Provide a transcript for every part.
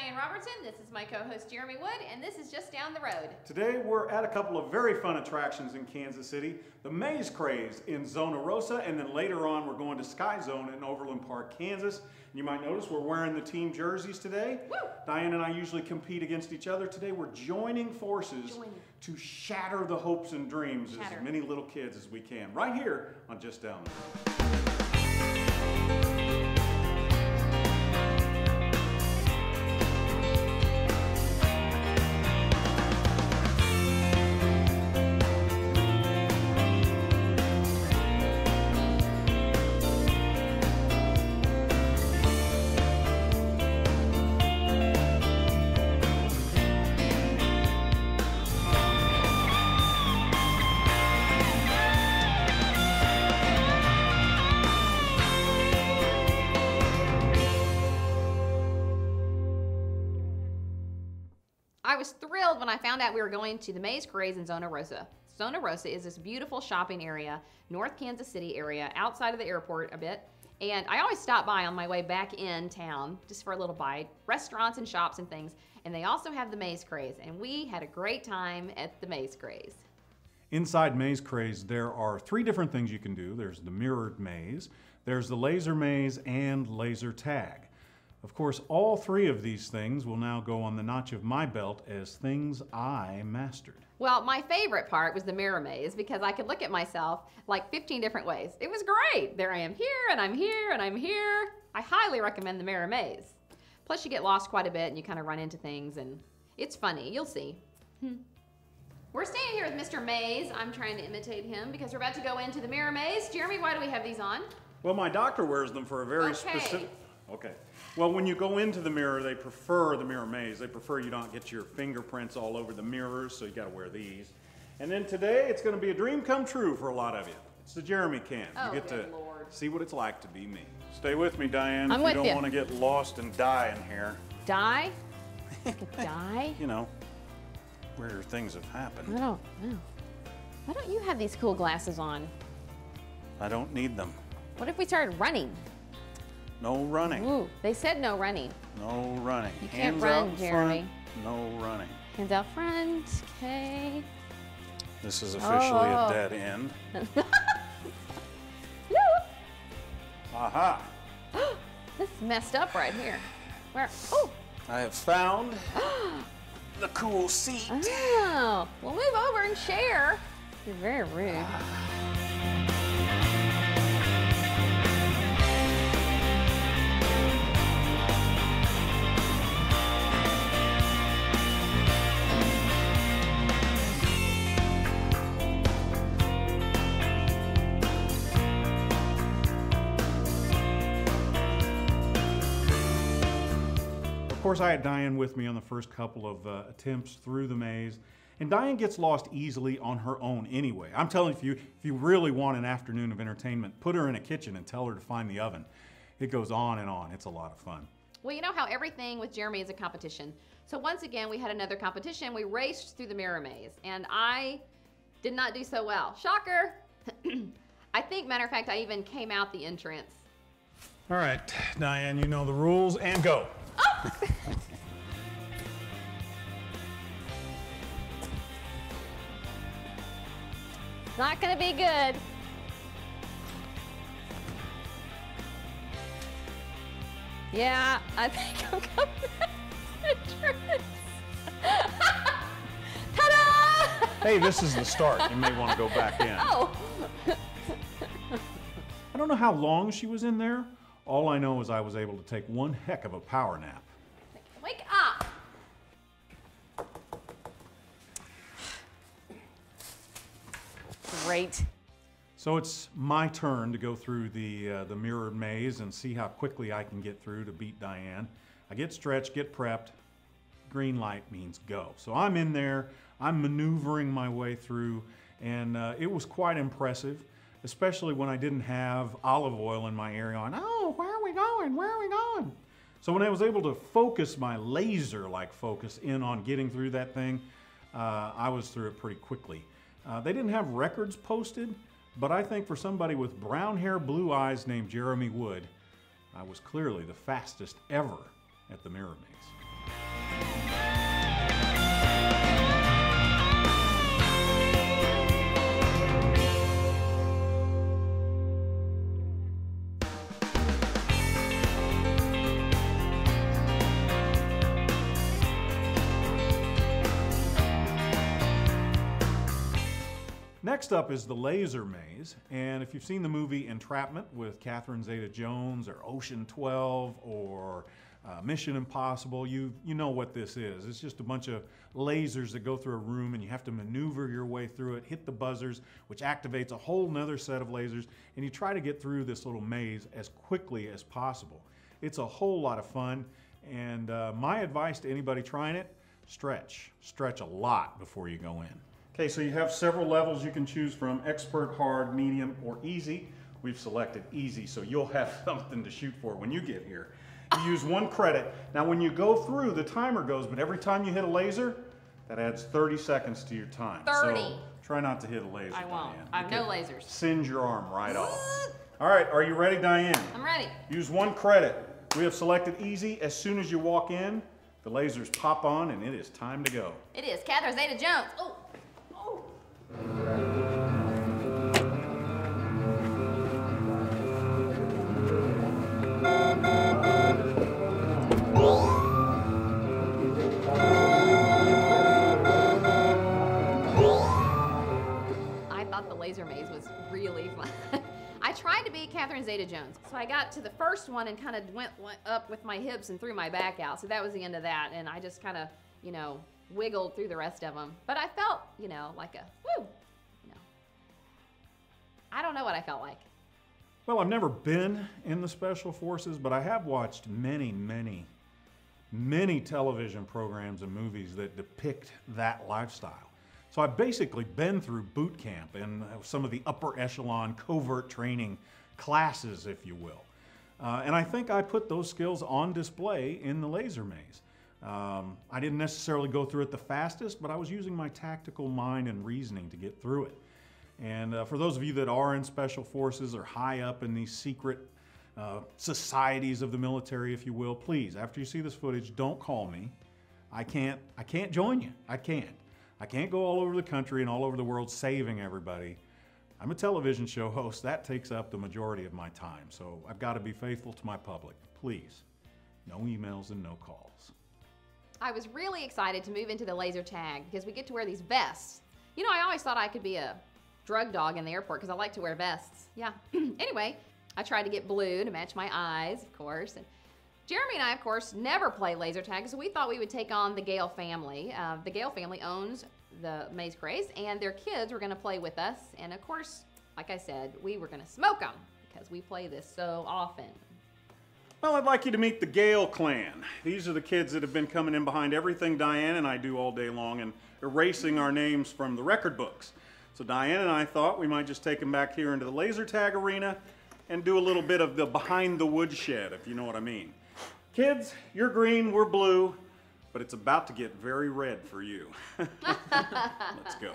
Diane Robertson, this is my co-host Jeremy Wood, and this is just down the road. Today we're at a couple of very fun attractions in Kansas City. The Maze Craze in Zona Rosa, and then later on we're going to Skyzone in Overland Park, Kansas. And you might notice we're wearing the team jerseys today. Woo! Diane and I usually compete against each other. Today we're joining forces to shatter the hopes and dreams of as many little kids as we can, right here on Just Down the Road. I was thrilled when I found out we were going to the Maze Craze in Zona Rosa. Zona Rosa is this beautiful shopping area, North Kansas City area, outside of the airport a bit. And I always stop by on my way back in town just for a little bite, restaurants and shops and things. And they also have the Maze Craze, and we had a great time at the Maze Craze. Inside Maze Craze, there are three different things you can do. There's the mirrored maze, there's the laser maze, and laser tag. Of course, all three of these things will now go on the notch of my belt as things I mastered. Well, my favorite part was the mirror maze because I could look at myself like 15 different ways. It was great. There I am here, and I'm here, and I'm here. I highly recommend the mirror maze. Plus, you get lost quite a bit, and you kind of run into things, and it's funny. You'll see. We're standing here with Mr. Maze. I'm trying to imitate him because we're about to go into the mirror maze. Jeremy, why do we have these on? Well, my doctor wears them for a very specific... Okay. Well, when you go into the mirror, they prefer the mirror maze. They prefer you don't get your fingerprints all over the mirrors, so you got to wear these. And then today, it's going to be a dream come true for a lot of you. It's the Jeremy Cam. Oh, you get to Lord. See what it's like to be me. Stay with me, Diane. I'm with you. You don't want to get lost and die in here. Die? Die? You know, where things have happened. I don't know. Why don't you have these cool glasses on? I don't need them. What if we started running? No running. Ooh, they said no running. No running. You can't run, Jeremy. No running. Hands out front, okay. This is officially a dead end. No. Aha! This is messed up right here. Where? Oh! I have found the cool seat. Oh, well, move over and share. You're very rude. Of course, I had Diane with me on the first couple of attempts through the maze, and Diane gets lost easily on her own anyway. I'm telling you, if you really want an afternoon of entertainment, put her in a kitchen and tell her to find the oven. It goes on and on. It's a lot of fun. Well, you know how everything with Jeremy is a competition. So once again, we had another competition. We raced through the mirror maze, and I did not do so well. Shocker! I think, matter of fact, I even came out the entrance. All right, Diane, you know the rules, and go. Not gonna be good. Yeah, I think I'm coming back. Ta-da! Hey, this is the start. You may want to go back in. Oh! I don't know how long she was in there. All I know is I was able to take one heck of a power nap. Wake up! Great. So it's my turn to go through the mirrored maze and see how quickly I can get through to beat Diane. I get stretched, get prepped. Green light means go. So I'm in there, I'm maneuvering my way through, and it was quite impressive, especially when I didn't have olive oil in my area on, oh, where are we going? Where are we going? So when I was able to focus my laser-like focus in on getting through that thing, I was through it pretty quickly. They didn't have records posted, but I think for somebody with brown hair, blue eyes named Jeremy Wood, I was clearly the fastest ever at the mirror maze. Next up is the laser maze, and if you've seen the movie Entrapment with Catherine Zeta-Jones, or Ocean 12, or Mission Impossible, you know what this is. It's just a bunch of lasers that go through a room and you have to maneuver your way through it, hit the buzzers, which activates a whole nother set of lasers, and you try to get through this little maze as quickly as possible. It's a whole lot of fun, and my advice to anybody trying it, stretch. Stretch a lot before you go in. Okay, so you have several levels you can choose from: expert, hard, medium, or easy. We've selected easy, so you'll have something to shoot for when you get here. You use 1 credit. Now when you go through, the timer goes, but every time you hit a laser, that adds 30 seconds to your time. 30. So try not to hit a laser, I won't. Diane. I have no lasers. Singe your arm right off. All right, are you ready, Diane? I'm ready. Use 1 credit. We have selected easy. As soon as you walk in, the lasers pop on and it is time to go. It is Catherine Zeta-Jones. Oh. I thought the laser maze was really fun. I tried to be Catherine Zeta-Jones. So I got to the first one and kind of went up with my hips and threw my back out. So that was the end of that. And I just kind of, wiggled through the rest of them. But I felt, like a, woo, I don't know what I felt like. Well, I've never been in the Special Forces, but I have watched many, many, many television programs and movies that depict that lifestyle. So I've basically been through boot camp and some of the upper echelon covert training classes, if you will. And I think I put those skills on display in the laser maze. I didn't necessarily go through it the fastest, but I was using my tactical mind and reasoning to get through it. And for those of you that are in Special Forces or high up in these secret societies of the military, if you will, please, after you see this footage, don't call me. I can't join you. I can't go all over the country and all over the world saving everybody. I'm a television show host. That takes up the majority of my time. So I've got to be faithful to my public. Please, no emails and no calls. I was really excited to move into the laser tag because we get to wear these vests. I always thought I could be a drug dog in the airport because I like to wear vests. Yeah. Anyway, I tried to get blue to match my eyes, of course. And Jeremy and I, of course, never play laser tag, so we thought we would take on the Gale family. The Gale family owns the Maze Craze, and their kids were going to play with us. And of course, like I said, we were going to smoke them because we play this so often. Well, I'd like you to meet the Gale clan. These are the kids that have been coming in behind everything Diane and I do all day long and erasing our names from the record books. So Diane and I thought we might just take them back here into the laser tag arena and do a little bit of the behind the woodshed, if you know what I mean. Kids, you're green, we're blue, but it's about to get very red for you. Let's go.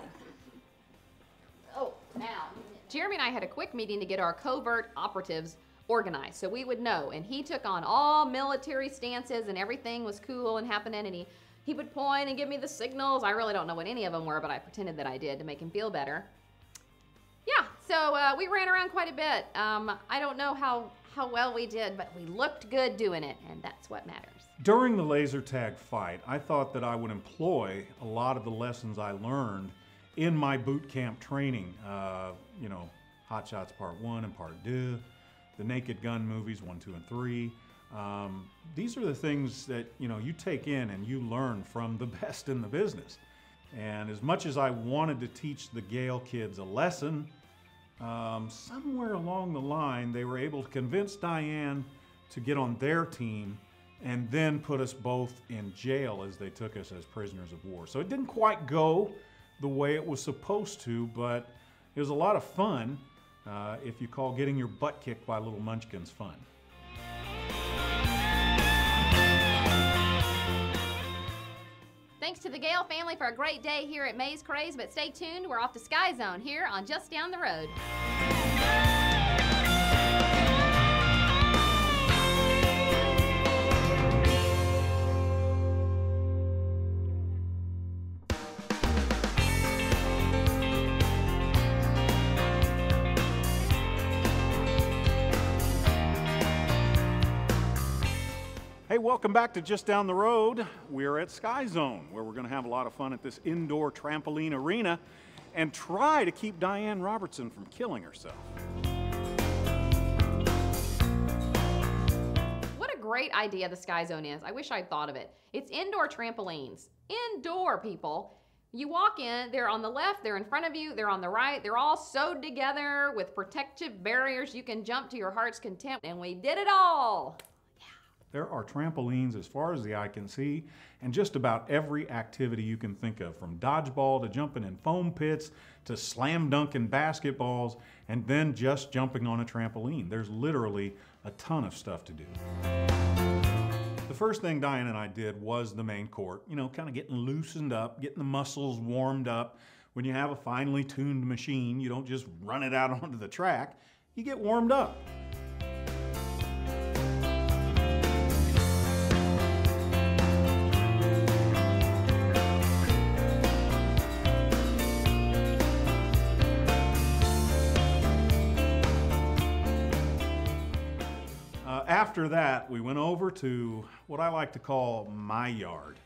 Oh, now. Jeremy and I had a quick meeting to get our covert operatives organized so we would know, and he took on all military stances and everything was cool and happening, and he would point and give me the signals. I really don't know what any of them were, but I pretended that I did to make him feel better. Yeah, so we ran around quite a bit. I don't know how well we did, but we looked good doing it, and that's what matters. During the laser tag fight, I thought that I would employ a lot of the lessons I learned in my boot camp training. Hot Shots Part 1 and Part 2, the Naked Gun movies 1, 2, and 3. These are the things that you take in and you learn from the best in the business. And as much as I wanted to teach the Gale kids a lesson, somewhere along the line they were able to convince Diane to get on their team and then put us both in jail as they took us as prisoners of war. So it didn't quite go the way it was supposed to, but it was a lot of fun if you call getting your butt kicked by little munchkins fun. Thanks to the Gale family for a great day here at Maze Craze, but stay tuned, we're off to Skyzone here on Just Down the Road. welcome back to Just Down the Road. We're at Skyzone, where we're going to have a lot of fun at this indoor trampoline arena and try to keep Diane Robertson from killing herself. What a great idea the Skyzone is. I wish I'd thought of it. It's indoor trampolines. Indoor, people. You walk in, they're on the left, they're in front of you, they're on the right, they're all sewed together with protective barriers. You can jump to your heart's content, and we did it all. There are trampolines as far as the eye can see, and just about every activity you can think of, from dodgeball to jumping in foam pits to slam dunking basketballs, and then just jumping on a trampoline. There's literally a ton of stuff to do. The first thing Diane and I did was the main court, you know, kind of getting loosened up, getting the muscles warmed up. When you have a finely tuned machine, you don't just run it out onto the track, you get warmed up. After that, we went over to what I like to call my yard,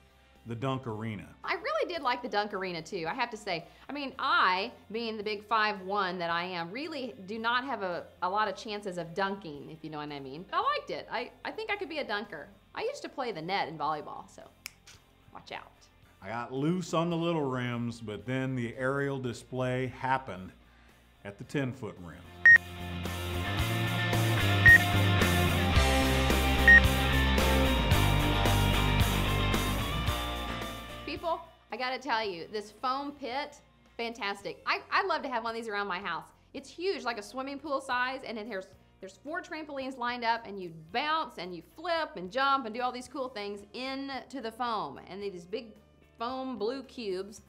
the dunk arena. I really did like the dunk arena too, I have to say. I mean, I, being the big 5'1" that I am, really do not have a lot of chances of dunking, if you know what I mean. I liked it. I think I could be a dunker. I used to play the net in volleyball, so watch out. I got loose on the little rims, but then the aerial display happened at the 10-foot rim. People, I gotta tell you, this foam pit, fantastic. I'd love to have one of these around my house. It's huge, like a swimming pool size, and then there's 4 trampolines lined up, and you bounce and you flip and jump and do all these cool things into the foam, and these big foam blue cubes.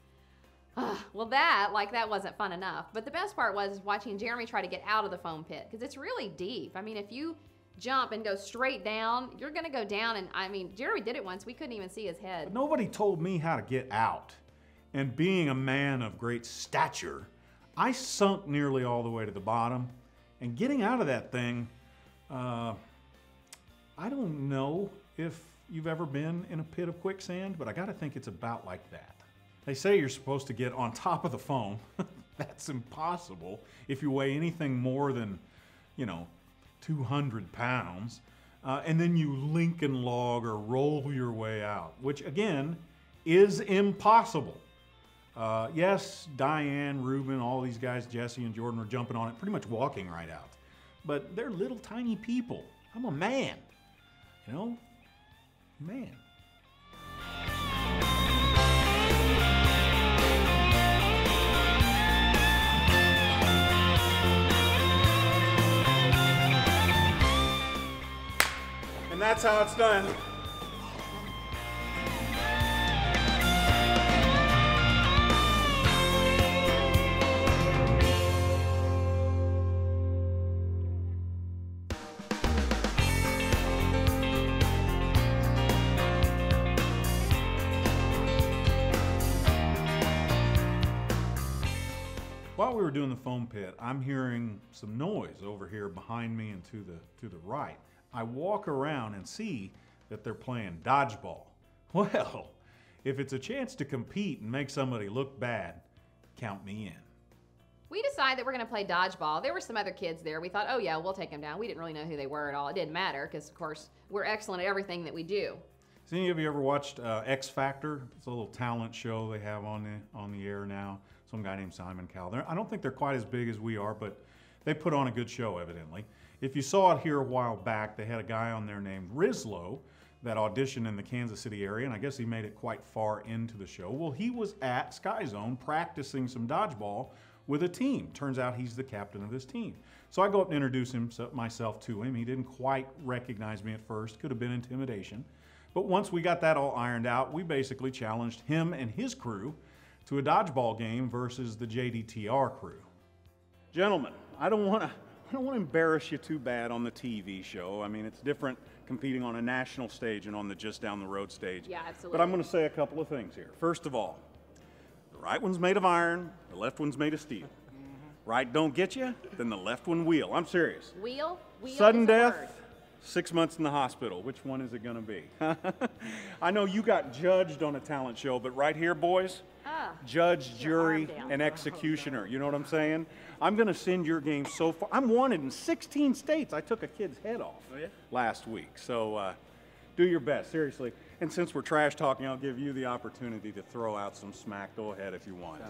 Well, that wasn't fun enough. But the best part was watching Jeremy try to get out of the foam pit, because it's really deep. I mean, if you jump and go straight down, you're gonna go down, and I mean, Jeremy did it once, we couldn't even see his head. But nobody told me how to get out. And being a man of great stature, I sunk nearly all the way to the bottom. And getting out of that thing, I don't know if you've ever been in a pit of quicksand, but I gotta think it's about like that. They say you're supposed to get on top of the foam. That's impossible if you weigh anything more than, 200 pounds, and then you Lincoln log or roll your way out, which again is impossible. Yes, Diane, Ruben, all these guys, Jesse and Jordan, were jumping on it, pretty much walking right out. But they're little tiny people. I'm a man, man. And that's how it's done. While we were doing the foam pit, I'm hearing some noise over here behind me and to the right. I walk around and see that they're playing dodgeball. Well, if it's a chance to compete and make somebody look bad, count me in. We decided that we're gonna play dodgeball. There were some other kids there. We thought, oh yeah, we'll take them down. We didn't really know who they were at all. It didn't matter, because of course, we're excellent at everything that we do. Has any of you ever watched X Factor? It's a little talent show they have on the air now. Some guy named Simon Cowell. I don't think they're quite as big as we are, but they put on a good show, evidently. If you saw it here a while back, they had a guy on there named Rizlo that auditioned in the Kansas City area, and I guess he made it quite far into the show. Well, he was at Skyzone practicing some dodgeball with a team. Turns out he's the captain of this team. So I go up and introduce myself to him. He didn't quite recognize me at first. Could have been intimidation. But once we got that all ironed out, we basically challenged him and his crew to a dodgeball game versus the JDTR crew. Gentlemen, I don't want to embarrass you too bad on the TV show. I mean, it's different competing on a national stage and on the Just Down the Road stage. Yeah, absolutely. But I'm going to say a couple of things here. First of all, the right one's made of iron, the left one's made of steel. Right don't get you, then the left one will. I'm serious. Wheel? Sudden death, 6 months in the hospital. Which one is it gonna be? I know you got judged on a talent show, but right here, boys, judge, jury, and executioner. You know what I'm saying? I'm gonna send your game so far. I'm wanted in 16 states. I took a kid's head off last week. So do your best, seriously. And since we're trash talking, I'll give you the opportunity to throw out some smack. Go ahead if you want.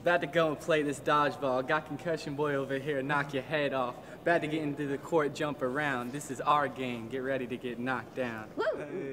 About to go and play this dodgeball. Got concussion boy over here, knock your head off. About to get into the court, jump around. This is our game. Get ready to get knocked down.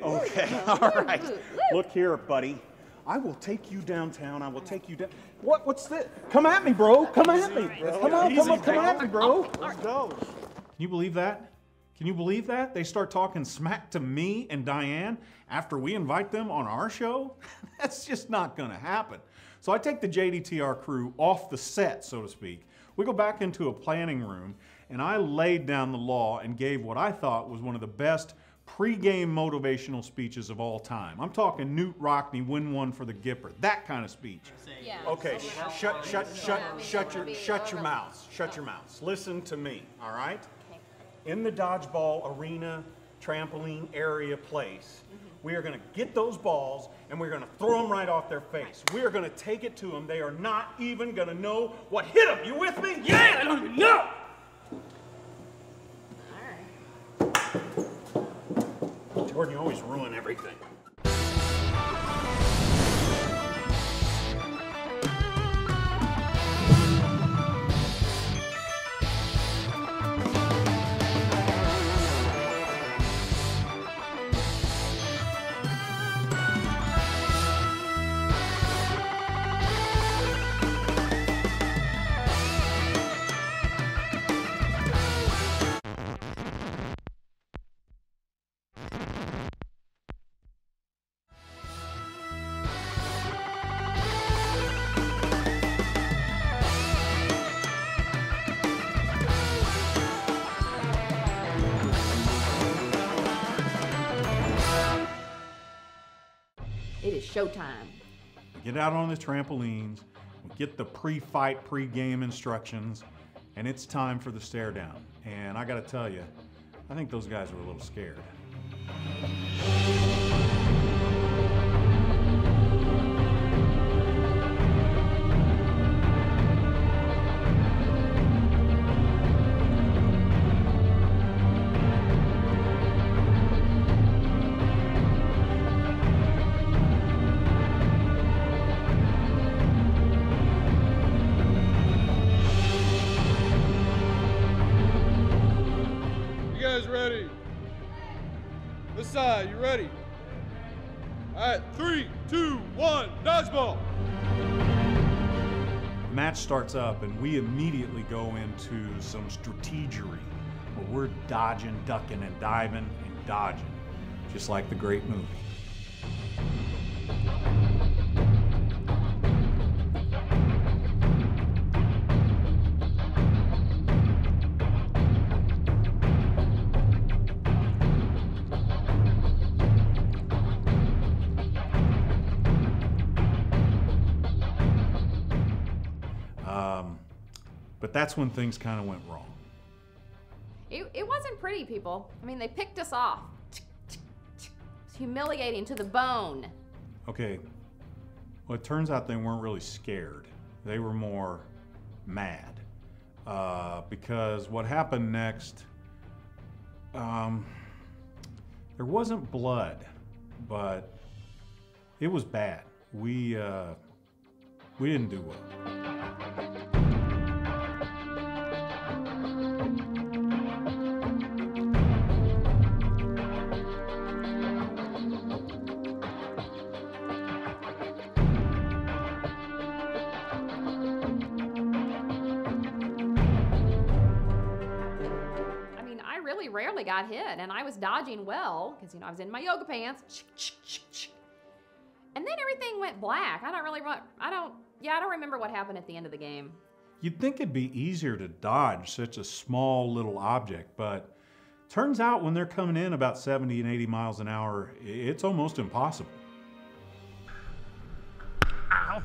Okay, all right. Look here, buddy. I will take you downtown. I will take you down. What's this? Come at me, bro. Come at me. Come at me, bro. Let's go. Can you believe that? Can you believe that? They start talking smack to me and Diane after we invite them on our show? That's just not gonna happen. So I take the JDTR crew off the set, so to speak. We go back into a planning room and I laid down the law and gave what I thought was one of the best pre-game motivational speeches of all time. I'm talking Newt Rockney, win one for the Gipper, that kind of speech. Yeah. Okay, shut your mouths. Shut your mouths. Listen to me, all right? In the dodgeball arena, trampoline area place, we are going to get those balls and we're going to throw them right off their face. We are going to take it to them. They are not even going to know what hit them. You with me? Yeah, I don't even know. All right. Jordan, you always ruin everything. It is showtime. We get out on the trampolines, we get the pre-fight, pre-game instructions, and it's time for the stare down. And I gotta tell you, I think those guys were a little scared. Ready? This side, you ready? All right, 3, 2, 1, dodgeball. The match starts up and we immediately go into some strategery where we're dodging, ducking, and diving and dodging, just like the great movie. But that's when things kind of went wrong. It wasn't pretty, people. I mean, they picked us off. It's humiliating to the bone. Okay, well, it turns out they weren't really scared. They were more mad. Because what happened next, there wasn't blood, but it was bad. We didn't do well. Rarely got hit, and I was dodging well because, you know, I was in my yoga pants. And then everything went black. I don't remember what happened at the end of the game. You'd think it'd be easier to dodge such a small little object, but turns out when they're coming in about 70 and 80 miles an hour, it's almost impossible. Ow.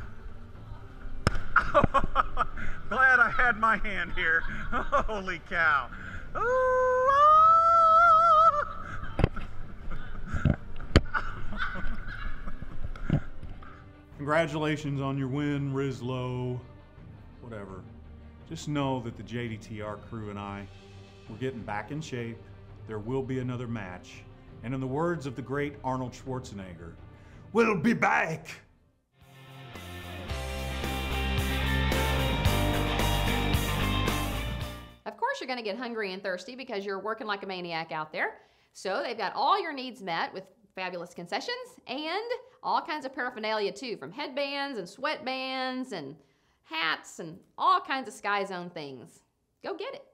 Glad I had my hand here. Holy cow. Ooh, Congratulations on your win, Rizlo. Whatever. Just know that the JDTR crew and I, we're getting back in shape. There will be another match. And in the words of the great Arnold Schwarzenegger, we'll be back. Of course, you're going to get hungry and thirsty because you're working like a maniac out there. So they've got all your needs met with fabulous concessions and all kinds of paraphernalia too, from headbands and sweatbands and hats and all kinds of Skyzone things. Go get it.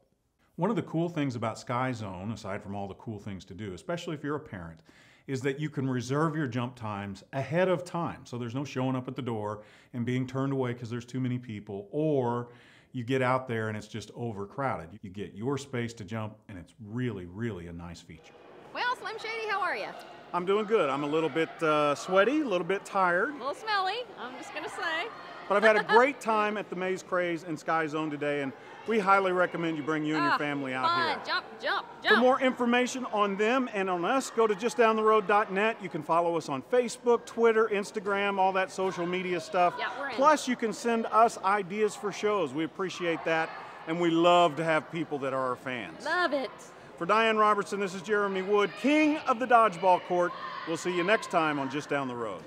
One of the cool things about Skyzone, aside from all the cool things to do, especially if you're a parent, is that you can reserve your jump times ahead of time. So there's no showing up at the door and being turned away because there's too many people, or you get out there and it's just overcrowded. You get your space to jump, and it's really, really a nice feature. Well, Slim Shady, how are you? I'm doing good. I'm a little bit sweaty, a little bit tired, A little smelly, I'm just going to say. but I've had a great time at the Maze Craze in Skyzone today, and we highly recommend you bring you and your family out Fun. here. Jump, jump, For jump. more information on them and on us, go to justdowntheroad.net. You can follow us on Facebook, Twitter, Instagram, all that social media stuff. Yeah, we're in. Plus, you can send us ideas for shows. We appreciate that, and we love to have people that are our fans. Love it. For Diane Robertson, this is Jeremy Wood, king of the Dodgeball Court. We'll see you next time on Just Down the Road.